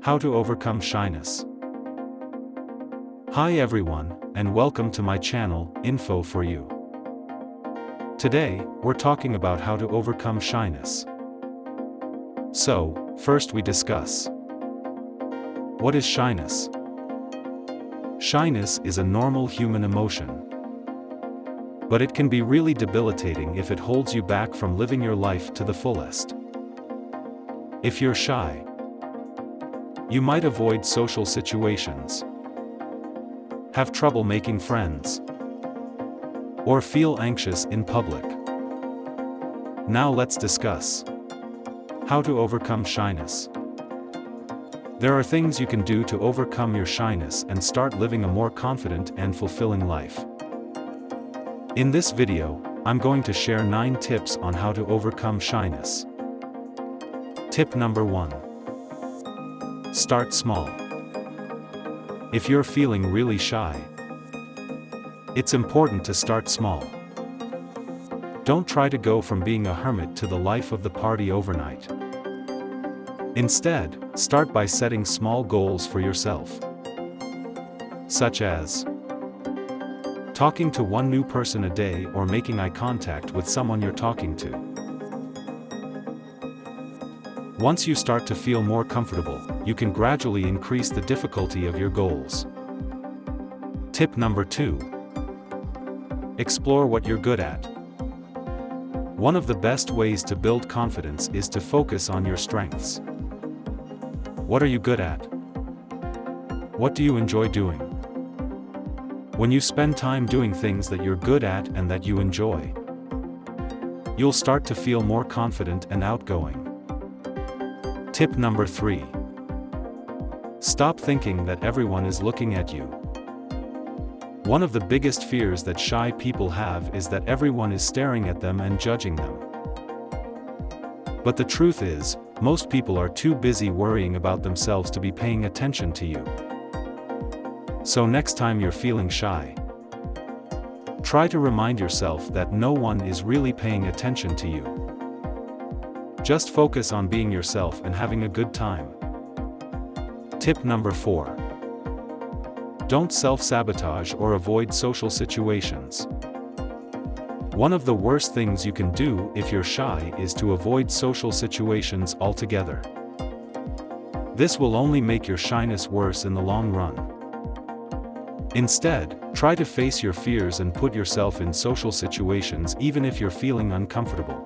How to overcome shyness. Hi everyone, and welcome to my channel, Info for You. Today, we're talking about how to overcome shyness. So, first we discuss. What is shyness? Shyness is a normal human emotion. But it can be really debilitating if it holds you back from living your life to the fullest. If you're shy, you might avoid social situations, have trouble making friends, or feel anxious in public. Now let's discuss how to overcome shyness. There are things you can do to overcome your shyness and start living a more confident and fulfilling life. In this video, I'm going to share 9 tips on how to overcome shyness. Tip number 1. Start small. If you're feeling really shy, it's important to start small. Don't try to go from being a hermit to the life of the party overnight. Instead, start by setting small goals for yourself, such as talking to one new person a day or making eye contact with someone you're talking to. Once you start to feel more comfortable, you can gradually increase the difficulty of your goals. Tip number 2. Explore what you're good at. One of the best ways to build confidence is to focus on your strengths. What are you good at? What do you enjoy doing? When you spend time doing things that you're good at and that you enjoy, you'll start to feel more confident and outgoing. Tip number 3. Stop thinking that everyone is looking at you. One of the biggest fears that shy people have is that everyone is staring at them and judging them. But the truth is, most people are too busy worrying about themselves to be paying attention to you. So next time you're feeling shy, try to remind yourself that no one is really paying attention to you. Just focus on being yourself and having a good time. Tip number 4. Don't self-sabotage or avoid social situations. One of the worst things you can do if you're shy is to avoid social situations altogether. This will only make your shyness worse in the long run. Instead, try to face your fears and put yourself in social situations even if you're feeling uncomfortable.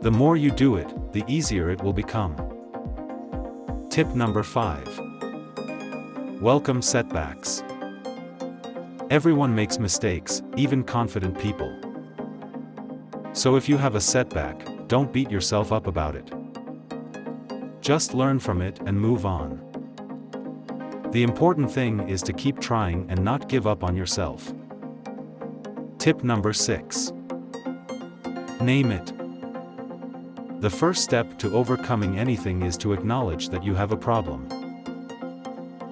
The more you do it, the easier it will become. Tip number 5. Welcome setbacks. Everyone makes mistakes, even confident people. So if you have a setback, don't beat yourself up about it. Just learn from it and move on. The important thing is to keep trying and not give up on yourself. Tip number 6. Name it. The first step to overcoming anything is to acknowledge that you have a problem.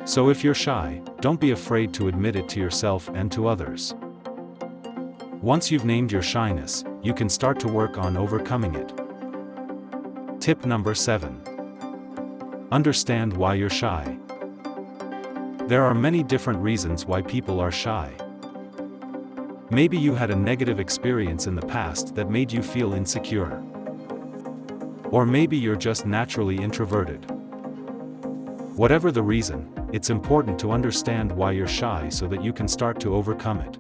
So if you're shy, don't be afraid to admit it to yourself and to others. Once you've named your shyness, you can start to work on overcoming it. Tip number 7. Understand why you're shy. There are many different reasons why people are shy. Maybe you had a negative experience in the past that made you feel insecure. Or maybe you're just naturally introverted. Whatever the reason, it's important to understand why you're shy so that you can start to overcome it.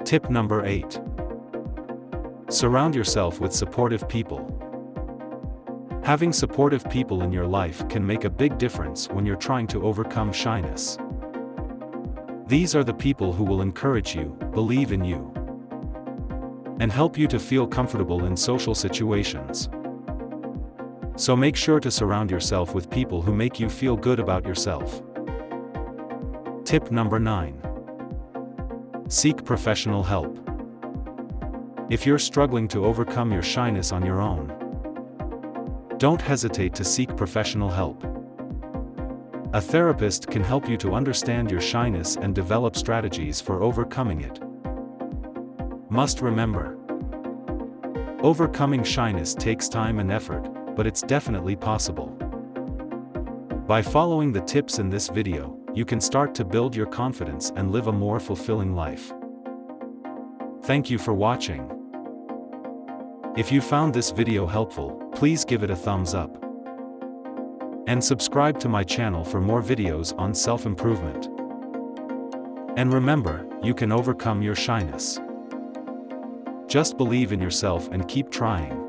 Tip number 8. Surround yourself with supportive people. Having supportive people in your life can make a big difference when you're trying to overcome shyness. These are the people who will encourage you, believe in you, and help you to feel comfortable in social situations. So make sure to surround yourself with people who make you feel good about yourself. Tip number 9. Seek professional help. If you're struggling to overcome your shyness on your own, don't hesitate to seek professional help. A therapist can help you to understand your shyness and develop strategies for overcoming it. Must remember, overcoming shyness takes time and effort, but it's definitely possible. By following the tips in this video, you can start to build your confidence and live a more fulfilling life. Thank you for watching. If you found this video helpful, please give it a thumbs up. And subscribe to my channel for more videos on self-improvement. And remember, you can overcome your shyness. Just believe in yourself and keep trying.